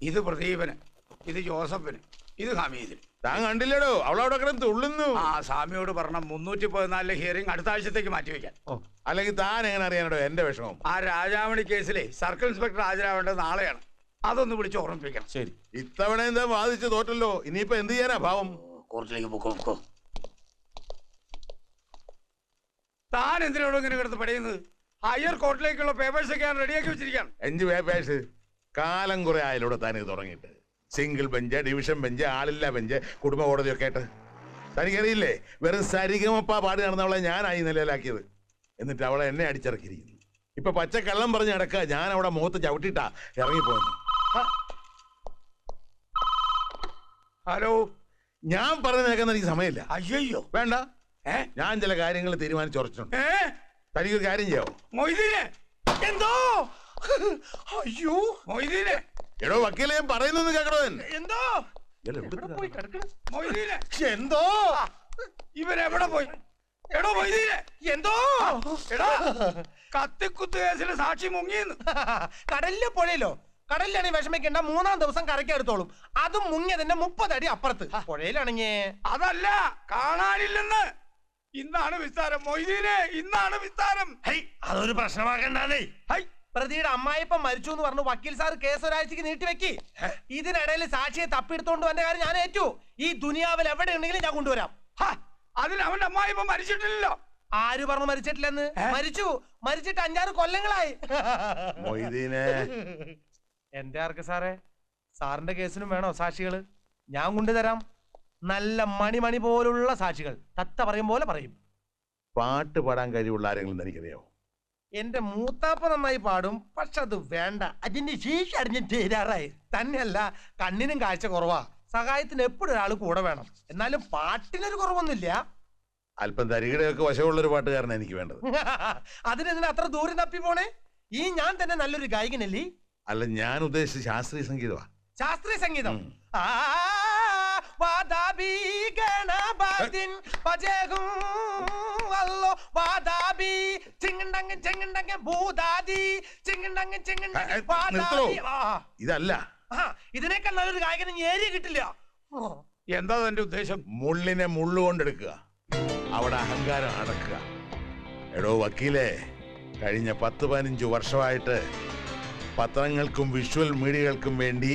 ഇത് പ്രദീപന്, ഇത് ജോസഫിന്, ഇത് ഹമീദിന്. താൻ കണ്ടില്ലടോ, അവളവിടെ കിടന്ന് തുള്ളുന്നു. ആ സ്വാമിയോട് പറഞ്ഞ 314 ഹിയറിംഗ് അടുത്ത ആഴ്ചത്തേക്ക് മാറ്റിവെക്കാൻ. അല്ലെങ്കിൽ താൻ എങ്ങനെ അറിയാനോ എന്റെ വിഷമം? ആ രാജാമണി കേസിലെ സർക്കിൾ ഇൻസ്പെക്ടർ ഹാജരാവേണ്ടത് നാളെയാണ്. അതൊന്ന് വിളിച്ച് ഓർമ്മിപ്പിക്കണം. ശരി. ഇത്തവണ എന്താ വാദിച്ച് തോറ്റല്ലോ, ഇനിയിപ്പോ എന്ത് ചെയ്യാനാ ഭാവം? കോർട്ടിലേക്ക് പൊക്കോ. താൻ എന്തിനോട് ഇങ്ങനെ കിടന്ന് പടയുന്നത്? ഹയർ കോർട്ടിലേക്കുള്ള പേപ്പേഴ്സ് ഒക്കെ ഞാൻ റെഡിയാക്കി വെച്ചിരിക്കുകയാണ്. 5 പേപ്പേഴ്സ്. കാലം കുറെ ആയാലൂടെ താൻ ഇത് തുടങ്ങിയിട്ട്. സിംഗിൾ ബെഞ്ച്, ഡിവിഷൻ ബെഞ്ച്, ആളില്ല ബെഞ്ച്, കുടുംബ കോടതിയൊക്കെ ആയിട്ട്. തനിക്കറിയില്ലേ, വെറും സരിഗമപ്പ പാടി നടന്നവളെ ഞാനായി നിലയിലാക്കിയത്. എന്നിട്ട് അവളെ എന്നെ അടിച്ചിറക്കിയിരിക്കുന്നു. ഇപ്പൊ പച്ചക്കള്ളം പറഞ്ഞ് നടക്കുക, ഞാൻ അവിടെ മുഖത്ത് ചവിട്ടിട്ടാ ഇറങ്ങിപ്പോന്നു. ഹലോ, ഞാൻ പറഞ്ഞു കേൾക്കാൻ എനിക്ക് സമയമില്ല. അയ്യോ വേണ്ട, ഞാൻ ചില കാര്യങ്ങൾ തീരുമാനിച്ചുറച്ചിട്ടുണ്ട്. തനിക്കൊരു കാര്യം ചെയ്യാവോ? മൊയ്തീനെ. എന്തോ? അയ്യോ മൊയ്തീനെ. എടോ വക്കീലെ, ഞാൻ പറയുന്നത് കേൾക്കണോ? എന്തോ മൊയ്തീനെ? എന്തോ ഇവരെവിടെ പോയി? എടോ മൊയ്തീനെ, എന്തോ? എടാ, കത്തിക്കുത്ത് കേസിലെ സാക്ഷി മുങ്ങിയെന്ന്. കടലിലെ പുഴയിലോ? കടലിലാണെങ്കിൽ വിഷമിക്കേണ്ട, 3-ാം ദിവസം കരക്കെടുത്തോളും. അതും മുങ്ങിയതിന്റെ 30 അടി അപ്പുറത്ത്. പുഴയിലാണെങ്കിൽ അതല്ല, കാണാനില്ലെന്ന്. ഇന്നാണ് വിസ്താരം മൊയ്തീനെ, ഇന്നാണ് വിസ്താരം. അതൊരു പ്രശ്നമാക്കണ്ടേ. പ്രതിയുടെ അമ്മായിപ്പം മരിച്ചു എന്ന് പറഞ്ഞു വക്കീൽ സാർ കേസ് ഒരാഴ്ചക്ക് നീട്ടിവെക്കി. ഇതിനിടയിൽ സാക്ഷിയെ തപ്പിയെടുത്തോണ്ട് വന്ന കാര്യം ഞാൻ ഏറ്റു. ഈ ദുനിയാവിൽ എവിടെ ഉണ്ടെങ്കിലും ഞാൻ കൊണ്ടുവരാം. അതിന് അവന്റെ അമ്മായിപ്പം മരിച്ചിട്ടില്ലല്ലോ. ആര് പറഞ്ഞു മരിച്ചിട്ടില്ലെന്ന്? മരിച്ചിട്ട് 5-6 കൊല്ലങ്ങളായി. എന്റെ ആർക്ക് സാറേ, സാറിന്റെ കേസിനും വേണോ സാക്ഷികള്? ഞാൻ കൊണ്ടുതരാം. നല്ല മണി പോലുള്ള സാക്ഷികൾ. തത്ത പറയും പോലെ പറയും. പാട്ട് പാടാൻ കഴിവുള്ള ആരെങ്കിലും എനിക്കറിയാവോ? എന്റെ മൂത്താപ്പ നന്നായി പാടും, പക്ഷെ അത് വേണ്ട. അതിന്റെ ശേഷി അറിഞ്ഞ് ചേരാറായി. തന്നെയല്ല, കണ്ണിനും കാഴ്ച കുറവാ. സഹായത്തിന് എപ്പോഴും ഒരാൾ കൂടെ വേണം. എന്നാലും പാട്ടിനൊരു കുറവൊന്നുമില്ല. അല്പം തരികിടയൊക്കെ വശമുള്ളൊരു പാട്ടുകാരനാണ് എനിക്ക് വേണ്ടത്. അതിനെന്തിനാ അത്ര ദൂരം തപ്പി പോണേ? ഈ ഞാൻ തന്നെ നല്ലൊരു ഗായകനല്ലേ? അല്ല, ഞാൻ ഉദ്ദേശിച്ച ശാസ്ത്രീയ സംഗീതമാ. ശാസ്ത്രീയ സംഗീതം? ഇതല്ല. ഇതിനേക്കാൾ നല്ലൊരു ഗായകന് ഏരിയ കിട്ടില്ല. എന്താ തന്റെ ഉദ്ദേശം? മുള്ളിനെ മുള്ളുകൊണ്ടെടുക്കുക, അവിടെ അഹങ്കാരം അടക്കുക. എടോ വക്കീലെ, കഴിഞ്ഞ 10-15 വർഷമായിട്ട് പത്രങ്ങൾക്കും വിഷ്വൽ മീഡിയകൾക്കും വേണ്ടി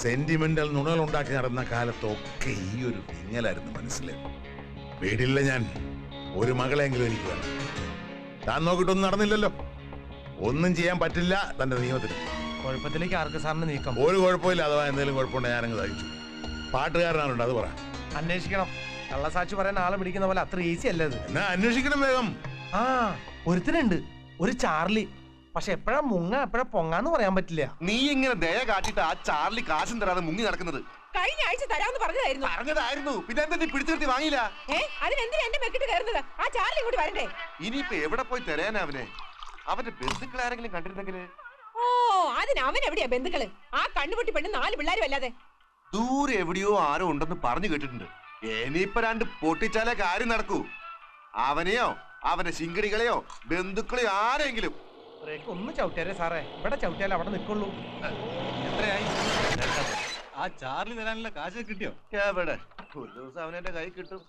സെന്റിമെന്റൽ നുണകൾ ഉണ്ടാക്കി നടന്ന കാലത്തൊക്കെ ഈ ഒരു വിങ്ങലായിരുന്നു മനസ്സിൽ. വീടില്ല ഞാൻ, ഒരു മകളെങ്കിലും എനിക്ക് വേണം. താൻ നോക്കിയിട്ടൊന്നും നടന്നില്ലല്ലോ. ഒന്നും ചെയ്യാൻ പറ്റില്ല തന്റെ നിയമത്തിന്. കുഴപ്പത്തിലേക്ക് ആർക്ക് സാറിന് നീക്കം? ഒരു കുഴപ്പമില്ല. അഥവാ എന്തെങ്കിലും കുഴപ്പമുണ്ടെങ്കിൽ ഞാനങ്ങ് സഹിച്ചു. പാട്ടുകാരനാണുണ്ട്, അത് പറ. അന്വേഷിക്കണം. കള്ളസാക്ഷി പറയാൻ ആളെ പിടിക്കുന്ന പോലെ അത്ര ഈസി അല്ലത്. എന്നാ അന്വേഷിക്കണം വേഗം. ഒരുത്തനുണ്ട്, ഒരു ചാർലി. പക്ഷെ എപ്പോഴാ മുങ്ങ എപ്പോഴാ പൊങ്ങാന്ന് പറയാൻ പറ്റില്ല. നീ ഇങ്ങനെ ദയ കാട്ടിട്ട് ആ ചാർലി കാശും തരാതെ മുങ്ങി നടക്കുന്നത്. കഴിഞ്ഞ ആഴ്ച തരാന്ന് പറഞ്ഞതായിരുന്നു. പിന്നെ എന്താ നീ പിടിച്ചിട്ട് വാങ്ങിയില്ല? അതിനെന്തിനാ എന്റെ മെക്കിട്ട് കയറുന്നത്? ആ ചാർലി ഇങ്ങോട്ട് വരണ്ടേ? ഇനിയിപ്പോ എവിടെ പോയി തരാനാ അവനെ? അവന്റെ ബന്ധുക്കൾ ആരെങ്കിലും കണ്ടിരുന്നെങ്കില്? ഓ, അതിന് അവൻ എവിടെയാ ബന്ധുക്കള്? ആ കണ്ണുപൊട്ടി പെണ്ണ് 4 പിള്ളേരും അല്ലാതെ. ദൂരെ എവിടെയോ ആരോ ഉണ്ടെന്ന് പറഞ്ഞു കേട്ടിട്ടുണ്ട്. ഇനിയിപ്പൊ 2 പൊട്ടിച്ചാലേ കാര്യം നടക്കൂ. അവനെയോ അവന്റെ ശിങ്കടികളെയോ ബന്ധുക്കളെയോ ആരെങ്കിലും ഒന്ന് ചവിട്ടിയാലേ സാറേ, ഇവിടെ ചവിട്ടിയാലേ അവിടെ നിൽക്കുള്ളൂ. എത്രയായി? ആ ചാർലി തരാനുള്ള കാശ് കിട്ടിയോ? എവിടെ? ഒരു ദിവസം അവനെന്റെ കൈ കിട്ടും.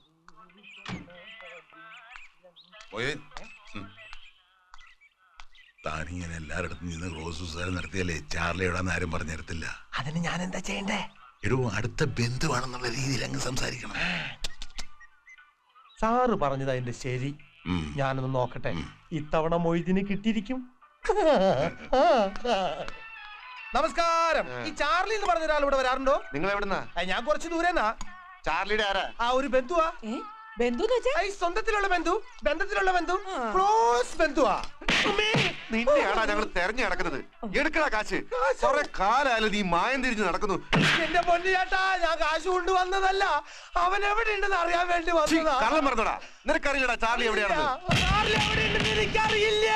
താനിങ്ങനെ എല്ലായിടത്തും നിന്ന് റോസ് നടത്തിയാലേ ചാർലി എവിടാന്ന് ആരും പറഞ്ഞു തരത്തില്ല. അതിന് ഞാൻ എന്താ ചെയ്യണ്ടേ? എടോ, അടുത്ത ബന്ധുവാണെന്നുള്ള രീതിയിൽ അങ്ങ് സംസാരിക്കണം. സാറ് പറഞ്ഞത് അതിന്റെ ശരി. ഞാനൊന്ന് നോക്കട്ടെ. ഇത്തവണ മൊയ്തിന് കിട്ടിയിരിക്കും. നമസ്കാരം. ഈ ചാർലി എന്ന് പറഞ്ഞ ഒരാൾ ഇവിടെ വരാറുണ്ടോ? നിങ്ങൾ എവിടുന്നാ? ഞാൻ കുറച്ച് ദൂരെന്നാ. ചാർലിയുടെ ആരാ? ഒരു ബന്ധുവാ. സ്വന്തത്തിലുള്ള ബന്ധു, ബന്ധത്തിലുള്ള ബന്ധു, ക്ലോസ് ബന്ധുവാ. നിന്നെയാണോ ഞങ്ങൾ തെരഞ്ഞു നടക്കുന്നത്? എടുക്കടാ കാശ്. കുറെ കാലായാലും നീ മായം തിരിഞ്ഞ് നടക്കുന്നു. എന്റെ പൊന്നു ചേട്ടാ, ഞാൻ കാശ് കൊണ്ടുവന്നതല്ല, അവൻ എവിടെ ഉണ്ടെന്ന് അറിയാൻ വേണ്ടി വന്നതാ. കള്ളം പറഞ്ഞോടാ. നിനക്കറിയില്ലടാ ചാർലി എവിടെയാണെന്ന്? ചാർലി എവിടെ ഉണ്ടെന്ന് എനിക്കറിയില്ല.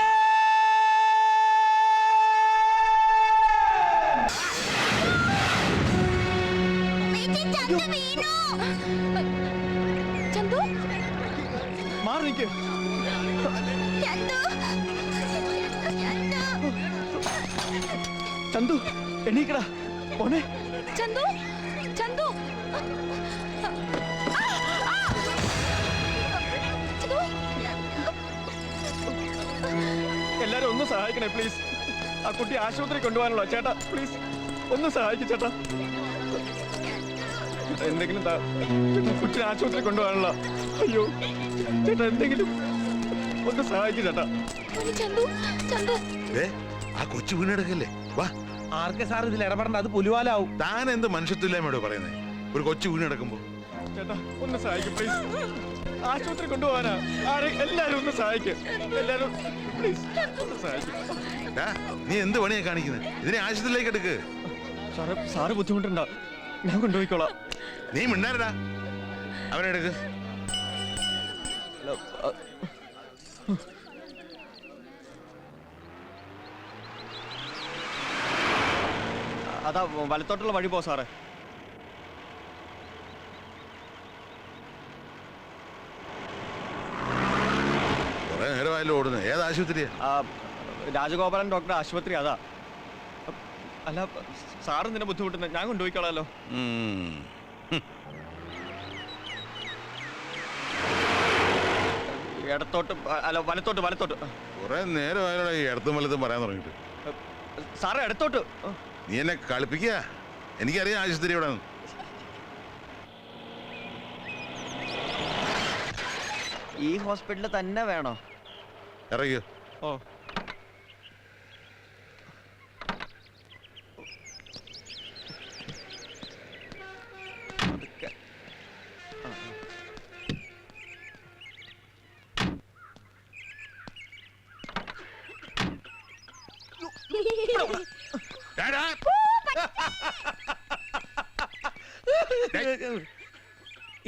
ചന്തു, എണീക്കടാ. മോനെ ചന്തു ചന്തു എല്ലാരും ഒന്ന് സഹായിക്കണേ പ്ലീസ്. ആ കുട്ടി ആശുപത്രി കൊണ്ടുപോകാനുള്ള ചേട്ടാ പ്ലീസ് ഒന്ന് സഹായിക്കും ചേട്ടാ. എന്തെങ്കിലും കുട്ടി ആശുപത്രി കൊണ്ടുപോകാനുള്ള. അയ്യോ ചേട്ടാ എന്തെങ്കിലും ഒന്ന് സഹായിക്കും ചേട്ടാ. ചന്തു ചന്തു ആ കൊച്ചു വീണെടുക്കല്ലേ? വാ. ആർക്കെ സാർ ഇതിൽ ഇടപെടണ്ട, അത് പുലിവാലാവും. താൻ എന്ത് മനുഷ്യത്തില്ലാമോട് പറയുന്നേ? ഒരു കൊച്ചു വീണെടുക്കുമ്പോ ചേട്ടാ ഒന്ന് സഹായിക്കും പ്ലീസ്. ആശുപത്രി കൊണ്ടുപോകാനാ. എല്ലാരും ഒന്ന് സഹായിക്കും. എല്ലാരും പ്ലീസ് ഒന്ന് സഹായിക്കും. നീ എന്ത് പണിയാ കാണിക്കുന്നത്? ഇതിനെ ആശുപത്രിയിലേക്ക് എടുക്ക്. സാറ് ബുദ്ധിമുട്ടുണ്ടോ? ഞാൻ കൊണ്ടുപോയിക്കോളാം. നീ മിണ്ടാരടാ. അവനെ എടുക്ക്. അതാ വലത്തോട്ടുള്ള വഴി പോ സാറേ. കുറെ നേരമായാലും ഓടുന്നു. ഏത് ആശുപത്രിയാ? രാജഗോപാലൻ ഡോക്ടർ ആശുപത്രി അതാ. അല്ല സാറ് നിന്നെ ബുദ്ധിമുട്ടുന്ന ഞാൻ കൊണ്ടുപോയിക്കോളാലോ. ഇടത്തോട്ട് അല്ല വലത്തോട്ട് വലത്തോട്ട്. കുറെ നേരമായാലും ഈ ഇടത്തും വലത്തും പറയാൻ തുടങ്ങിട്ട്. സാറേ ഇടത്തോട്ട്. നീ എന്നെ കളിപ്പിക്കുക? എനിക്കറിയാം ആശുപത്രി ഇവിടെ. ഈ ഹോസ്പിറ്റലിൽ തന്നെ വേണോ? ഇറങ്ങിയോ? ഓ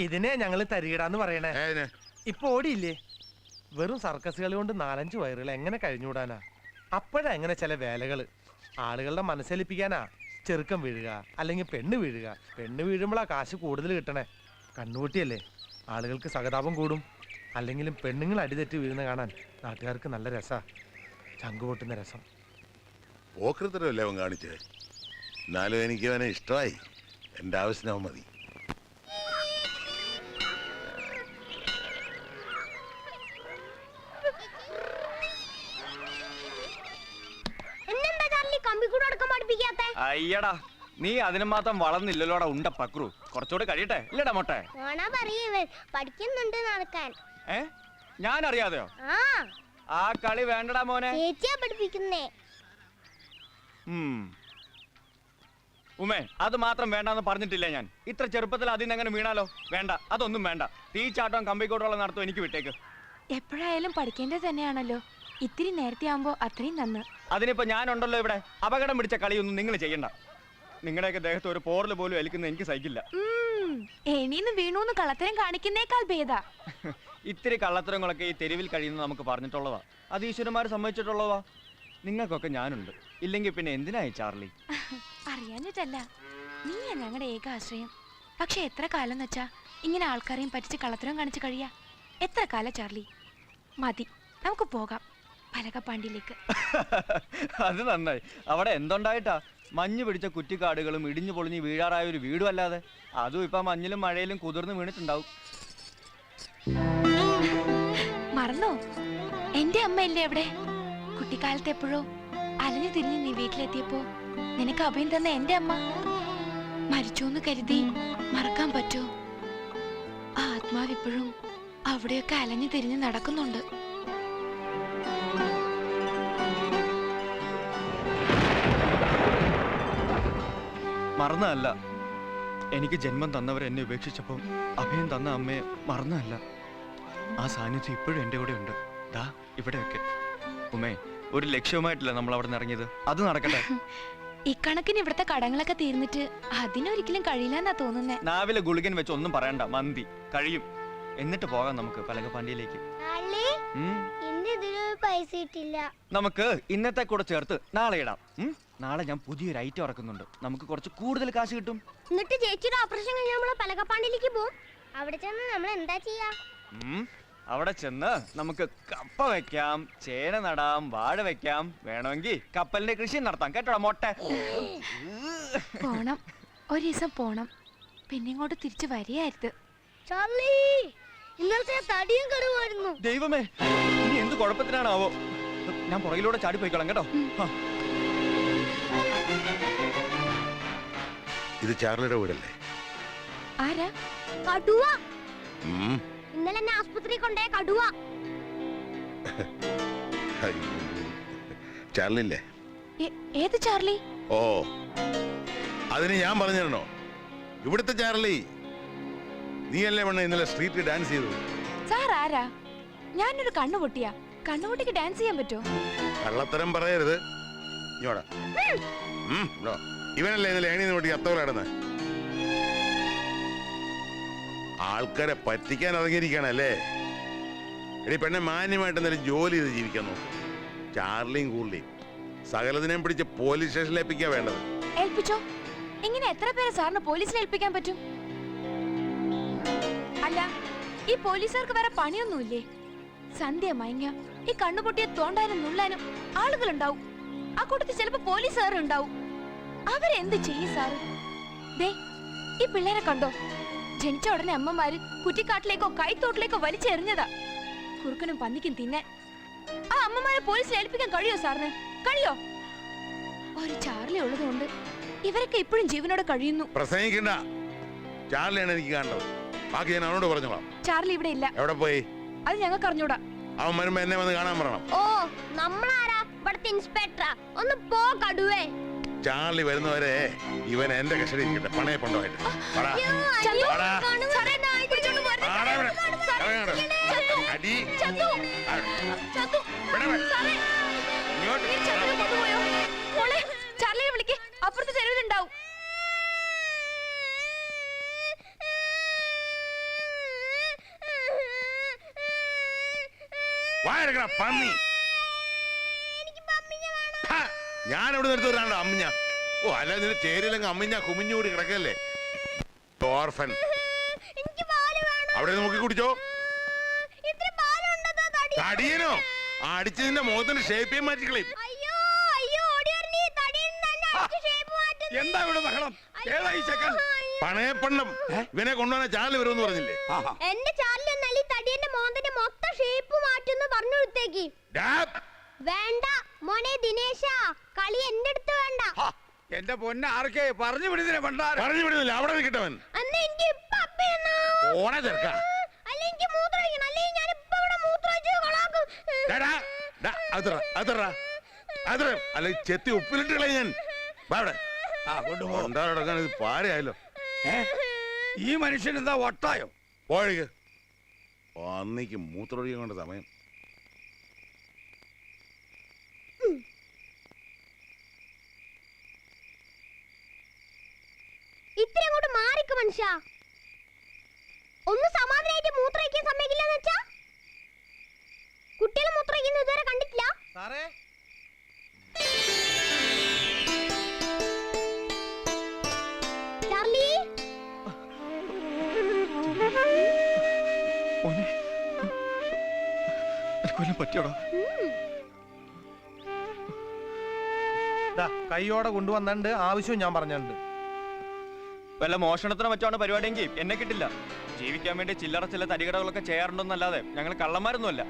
ഇതിനെ ഞങ്ങള് തരികിടാന്ന് പറയണേ. ഇപ്പൊ ഓടിയില്ലേ? വെറും സർക്കസ് കളി കൊണ്ട് 4-5 വയറുകൾ എങ്ങനെ കഴിഞ്ഞുകൂടാനാ? അപ്പോഴാ എങ്ങനെ ചില വേലകള് ആളുകളുടെ മനസ്സേൽപ്പിക്കാനാ. ചെറുക്കം വീഴുക, അല്ലെങ്കിൽ പെണ്ണ് വീഴുക. പെണ്ണ് വീഴുമ്പോഴാ കാശ് കൂടുതൽ കിട്ടണേ. കണ്ണുകൂട്ടിയല്ലേ, ആളുകൾക്ക് സഹതാപം കൂടും. അല്ലെങ്കിലും പെണ്ണുങ്ങൾ അടിതെറ്റി വീഴുന്ന കാണാൻ നാട്ടുകാർക്ക് നല്ല രസാ. ചങ്കുപൊട്ടുന്ന രസം. ഓക്രത്തരമല്ലേ അവൻ കാണിച്ചേ? എന്നാലും എനിക്ക് അവനെ ഇഷ്ടമായി. എൻ്റെ ആവശ്യത്തിനാവും മതി. അയ്യടാ നീ അതിന് മാത്രം വളർന്നില്ലല്ലോടാ ഉണ്ട പക്രു. കുറച്ചുകൂടെ കഴിയട്ടെ ഇല്ലടാ മൊട്ടെ. പഠിക്കുന്നുണ്ട് നടക്കാൻ. ഞാൻ അറിയാതെയോ? ആ കളി വേണ്ടടാ മോനെ. പഠിപ്പിക്കുന്നേ. ഉമേ അത് മാത്രം വേണ്ടെന്ന് പറഞ്ഞിട്ടില്ല ഞാൻ. ഇത്ര ചെറുപ്പത്തിൽ അതിനെങ്ങനെ വീണാലോ? വേണ്ട, അതൊന്നും വേണ്ട. തീച്ചാട്ടവും കമ്പിക്കോട്ടുള്ള നടത്തും എനിക്ക് വിട്ടേക്ക്. എപ്പോഴായാലും പഠിക്കേണ്ടത് തന്നെയാണല്ലോ. ഇത്തിരി നേരത്തെ ആവുമ്പോ അത്രയും നന്ന്. അതിനിപ്പോ ഞാനുണ്ടല്ലോ ഇവിടെ. അപകടം പിടിച്ച കളിയൊന്നും നിങ്ങൾ ചെയ്യണ്ട. നിങ്ങളുടെയൊക്കെ ദേഹത്ത് ഒരു പോറൽ പോലും ഏൽക്കുന്നത് എനിക്ക് സഹിക്കില്ല. എണീന്ന് വീണൂന്ന് കള്ളത്തരം കാണിക്കുന്നേക്കാൾ ഭേദാ. ഇത്തിരി കള്ളത്തരങ്ങളൊക്കെ ഈ തെരുവിൽ കഴിയുന്നത് നമുക്ക് പറഞ്ഞിട്ടുള്ളതാ. അത് ഈശ്വരന്മാർ സമ്മതിച്ചിട്ടുള്ളതാ. നിങ്ങൾക്കൊക്കെ ഞാനുണ്ട്. ഇല്ലെങ്കിൽ പിന്നെ എന്തിനായി ചാർലി? അറിയാഞ്ഞിട്ടല്ല, നീയാ ഞങ്ങളുടെ ഏക ആശ്രയം. പക്ഷെ എത്ര കാലം എന്ന് വെച്ചാ ഇങ്ങനെ ആൾക്കാരെയും പറ്റിച്ച് കള്ളത്തരം കാണിച്ച് കഴിയാ? എത്ര കാലം ചാർലി? മതി, നമുക്ക് പോകാം പലകപ്പാണ്ടിയിലേക്ക്. അത് നന്നായി. അവിടെ എന്തുണ്ടായിട്ടാ? മഞ്ഞ് പിടിച്ച കുറ്റിക്കാടുകളും ഇടിഞ്ഞു പൊളിഞ്ഞ് വീഴാറായ ഒരു വീടും അല്ലാതെ. അതും ഇപ്പൊ മഞ്ഞിലും മഴയിലും കുതിർന്ന് വീണിട്ടുണ്ടാവും. മറന്നോ? എന്റെ അമ്മയല്ലേ അവിടെ? കുട്ടിക്കാലത്ത് എപ്പോഴോ അലഞ്ഞു തിരിഞ്ഞ് നീ വീട്ടിലെത്തിയപ്പോ നിനക്ക് അഭയം തന്ന എന്റെ അമ്മ മരിച്ചോന്ന് കരുതി മറക്കാൻ പറ്റോ? ആ ആത്മാവിപ്പോഴും അവിടെയൊക്കെ അലഞ്ഞു തിരിഞ്ഞ് നടക്കുന്നുണ്ട്. മറന്നല്ല, എനിക്ക് ജന്മം തന്നവർ എന്നെ ഉപേക്ഷിച്ചപ്പം അഭയം തന്ന അമ്മയെ മറന്നല്ല. ആ സാന്നിധ്യം ഇപ്പോഴും എൻ്റെ കൂടെ ഉണ്ട്. ദാ ഇവിടെയൊക്കെ. ഉമേ, ഒരു ലക്ഷ്യവുമായിട്ടില്ല നമ്മൾ അവിടെ നിന്ന് ഇറങ്ങിയത്. അത് നടക്കട്ടെ. ഇക്കണക്കിന് ഇവിടുത്തെ കടങ്ങളൊക്കെ തീർന്നിട്ട് അതിനൊരിക്കലും കഴിയില്ലെന്നാ തോന്നുന്നേ. നാവിലെ ഗുളികൻ വെച്ച് ഒന്നും പറയണ്ട. മന്തി കഴിയും. എന്നിട്ട് പോകാം നമുക്ക് പലകപ്പാണ്ടിയിലേക്ക്. പൈസ ഇട്ടില്ല. നമുക്ക് ഇന്നത്തെ കൂടെ ചേർത്ത് നാളെ ഇടാം. നാളെ ഞാൻ പുതിയൊരു ഐറ്റം ഇറക്കുന്നുണ്ട്. നമുക്ക് കുറച്ച് കൂടുതൽ കാശ് കിട്ടും. എന്നിട്ട് ചേച്ചിയുടെ ഓപ്പറേഷൻ കഴിഞ്ഞ് നമ്മള് പലകപ്പാണ്ടിയിലേക്ക് പോകും. അവിടെ ചെന്ന് നമ്മൾ എന്താ ചെയ്യാ? അവിടെ ചെന്ന് നമുക്ക് കപ്പ വെക്കാം, ചേന നടാം, വാഴ വെക്കാം, വേണമെങ്കിൽ കപ്പലിന്റെ കൃഷി നടത്താം. കേട്ടോടാ മൊട്ട. പോണം, ഒരു ദിവസം പോണം. പിന്നെ ഇങ്ങോട്ട് തിരിച്ചു വരികയായിരുന്നു. ഇന്നത്തെ തടിയും കടുവായിരുന്നു. ദൈവമേ, ഇനി എന്ത് കുഴപ്പത്തിനാണാവോ? ഞാൻ പുറകിലൂടെ ചാടി പോയിക്കോളാം കേട്ടോ. ഇത് ചാർലിയുടെ വീടല്ലേ? ആരാ? കടുവ. ഉം. ഇന്നലെ എന്നെ ആസ്പത്രി കൊണ്ടേ കടുവ. അയ്യോ. ചാർലില്ലേ? ഏത് ചാർലി? ഓ, അതിന് ഞാൻ പറഞ്ഞിരണോ? ഇവിടുത്തെ ചാർലി. നീയല്ലേ വേണ ഇന്നലെ സ്ട്രീറ്റിൽ ഡാൻസ് ചെയ്തു? സാർ ആരാ? ഞാനൊരു കണ്ണുപൊട്ടിയാ. കണ്ണുപൊട്ടിക്ക് ഡാൻസ് ചെയ്യാൻ പറ്റോ? കള്ളത്തരം പറയരുത്. ഇങ്ങോടാ. ഇവനല്ലേ ഇന്നലെ ഏണി നോട്ടി അത്തോലാടുന്നത്? ആൾക്കാരെ പറ്റിക്കാൻ ഇറങ്ങിയിരിക്കണല്ലേ? എടി പെണ്ണെ, മാന്യമായിട്ട് എന്തെങ്കിലും ജോലി ചെയ്ത് ജീവിക്കാൻ നോക്കും. ചാർലിയും കൂർലിയും സകലതിനെയും പിടിച്ച് പോലീസ് സ്റ്റേഷനിൽ ഏൽപ്പിക്കാ വേണ്ടത്. ഏൽപ്പിച്ചോ? ഇങ്ങനെ എത്ര പേരെ സാറിന് പോലീസിൽ ഏൽപ്പിക്കാൻ പറ്റും? അല്ല, ഈ പോലീസുകാർക്ക് വേറെ പണിയൊന്നുമില്ലേ? സന്ധ്യ മയങ്ങ ഈ കണ്ണുപൊട്ടിയെ തോണ്ടാനും നുള്ളാനും ആളുകളുണ്ടാവും. ആ കൂട്ടത്തിൽ ചിലപ്പോ പോലീസുകാരുണ്ടാവും. അവരെന്ത് ചെയ്യും സാറ്? ദേ, ഈ പിള്ളേരെ കണ്ടോ? ജനിച്ച ഉടനെ അമ്മമാര് കുറ്റിക്കാട്ടിലേക്കോ കൈത്തോട്ടിലേക്കോ വലിച്ചെറിഞ്ഞതാ. കുറുക്കനും പന്നിക്കും തിന്നാൻ. ആ അമ്മമാരെ പോലീസിൽ ഏൽപ്പിക്കാൻ കഴിയോ സാറിന്? കഴിയോ? ഒരു ചാർലി ഉള്ളതുകൊണ്ട് ഇവരൊക്കെ ഇപ്പോഴും ജീവനോടെ കഴിയുന്നു. പ്രസംഗിക്കണ്ട. ചാർലിയാണ് എനിക്ക് കാണേണ്ടത്. ബാക്കി ഞാൻ അവനോട് പറഞ്ഞോളാം. ചാർലി ഇവിടെ ഇല്ല. എവിടെ പോയി? അത് ഞങ്ങൾക്ക് അറിഞ്ഞൂടാ. അവൻ വരുമ്പോ എന്നെ വന്ന് കാണാൻ പറയണം. ഓ, നമ്മളാരാ? ഇവിടുത്തെ ഇൻസ്പെക്ടറാ. ഒന്ന് പോ കടുവേ. ചാർലി വരുന്നവരെ ഇവൻ എന്റെ കസ്റ്റഡി ഇരിക്കട്ടെ, പണയെ കൊണ്ടുപോയിട്ട്. ചാർലിയെ വിളിക്ക്, അപ്പുറത്തെ തെരുവിലുണ്ടാവും. പന്നി, ഞാൻ എവിടെ നിർത്തി വരാണ്ടോ അമ്മിഞ്ഞ? ഓ, അല്ല നിന്റെ ചേരിയിലെങ്കിൽ അമ്മിഞ്ഞ കുമിഞ്ഞുകൂടി കിടക്കല്ലേ? ഓർഫൻ. അവിടെ നോക്കി കുടിച്ചോ. തടിയനോ? അടിച്ച് നിന്റെ മുഖത്തിന്റെ ഷേപ്പ് മാറ്റിക്കളയും. എന്താ ഇവിടെ ബഹളം? ഏതായി ചെക്കൻ? പണയപ്പണ്ണം. ഇവനെ കൊണ്ടുപോകാൻ ചാർലി വരുമെന്ന് പറഞ്ഞില്ലേ? എന്റെ ചാർലി ഒന്നല്ല, തടിയന്റെ മോന്തന്റെ മൊത്തം ഷേപ്പ് മാറ്റുന്നു പറഞ്ഞു കൊടുത്തേക്ക്. വേണ്ട മോനെ ദിനേശ, കളി എന്റെ അടുത്ത് വേണ്ട. എന്റെ പൊന്ന ആർക്കെ പറഞ്ഞു വിടുന്നില്ല. പറഞ്ഞു വിടുന്നില്ല, അവിടെ നിൽക്കട്ടവൻ. ഓണ ചെറുക്ക. അല്ല ചെത്തി ഉപ്പിലിട്ട് കളയും ഞാൻ. കൊണ്ടുപോകാൻ ഇത് പാരയായല്ലോ. ഈ മനുഷ്യൻ എന്താ ഒട്ടായോ? പോഴേക്ക് പന്നിക്ക് മൂത്രമൊഴിക്കാൻ കൊണ്ട് സമയം. ഇത്ര അങ്ങോട്ട് മാറിക്ക് മനുഷ്യ. ഒന്ന് സമാധാനായിട്ട് മൂത്രമൊഴിക്കാൻ സമ്മതിക്കില്ലെന്ന് വെച്ചാ? കുട്ടികൾ മൂത്രമൊഴിക്കുന്നത് ഇതുവരെ കണ്ടിട്ടില്ല. സാറേ, ചാർലി, പറ്റിയോടോ? കൈയോടെ കൊണ്ടുവന്നുണ്ട്. ആവശ്യവും ഞാൻ പറഞ്ഞിട്ടുണ്ട്. വല്ല മോഷണത്തിനോ മറ്റാണ് പരിപാടിയെങ്കിൽ എന്നെ കിട്ടില്ല. ജീവിക്കാൻ വേണ്ടി ചില്ലറ ചില തരികടകളൊക്കെ ചെയ്യാറുണ്ടെന്നല്ലാതെ ഞങ്ങൾ കള്ളന്മാരൊന്നുമല്ല.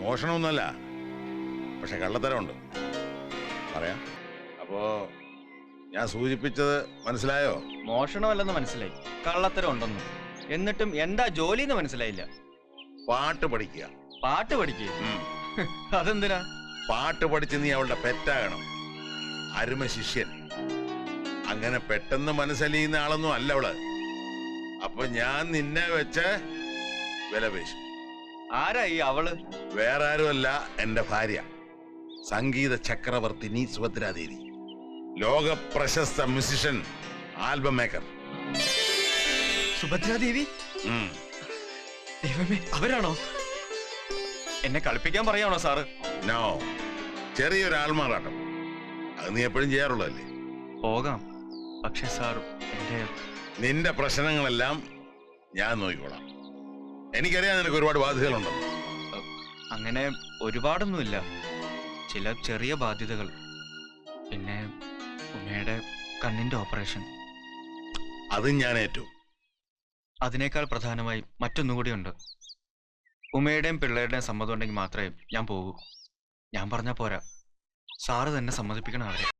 മോഷണമൊന്നുമല്ല, പക്ഷെ കള്ളത്തരമുണ്ട്. പറയാം. അപ്പോ ഞാൻ സൂചിപ്പിച്ചത് മനസ്സിലായോ? മോഷണമല്ലെന്ന് മനസ്സിലായി, കള്ളത്തരം ഉണ്ടെന്ന്. എന്നിട്ടും എന്താ ജോലിന്ന് മനസ്സിലായില്ല. പാട്ട് പഠിക്കുക. പാട്ട് പഠിക്കുക? അതെന്തിനാ? പാട്ട് പഠിച്ച് നീ അവളുടെ പെറ്റാകണം. അരുമ ശിഷ്യൻ. അങ്ങനെ പെട്ടെന്ന് മനസ്സലിയുന്ന ആളൊന്നും അല്ല അവള്. അപ്പൊ ഞാൻ നിന്നെ വെച്ച് വില പേശും. ആരാ ഈ അവള്? വേറെ ആരുമല്ല, എന്റെ ഭാര്യ, സംഗീത ചക്രവർത്തിനി സുഭദ്രാദേവി. ലോക പ്രശസ്ത മ്യൂസിഷ്യൻ, ആൽബം മേക്കർ. സുഭദ്രാദേവി? ദൈവമേ, അവരാണോ? എന്നെ കളിപ്പിക്കാൻ പറയാണോ സാറ്? നോ, ചെറിയൊരു ആൾമാറാട്ടം. അത് നീ എപ്പോഴും ചെയ്യാറുള്ളതല്ലേ? പോകാം, പക്ഷെ സാർ നിന്റെ പ്രശ്നങ്ങളെല്ലാം ഞാൻ നോക്കിക്കോളാം. എനിക്കറിയാം നിനക്ക് ഒരുപാട് ബാധ്യതകളുണ്ടെന്ന്. അങ്ങനെ ഒരുപാടൊന്നുമില്ല, ചില ചെറിയ ബാധ്യതകൾ. പിന്നെ ഉമ്മയുടെ കണ്ണിന്റെ ഓപ്പറേഷൻ. അതും ഞാൻ ഏറ്റു. അതിനേക്കാൾ പ്രധാനമായി മറ്റൊന്നുകൂടിയുണ്ട്. ഉമ്മയുടെയും പിള്ളേരുടെയും സമ്മതം ഉണ്ടെങ്കിൽ മാത്രമേ ഞാൻ പോകൂ. ഞാൻ പറഞ്ഞാൽ പോരാ, സാറ് തന്നെ സമ്മതിപ്പിക്കണം അവരെ.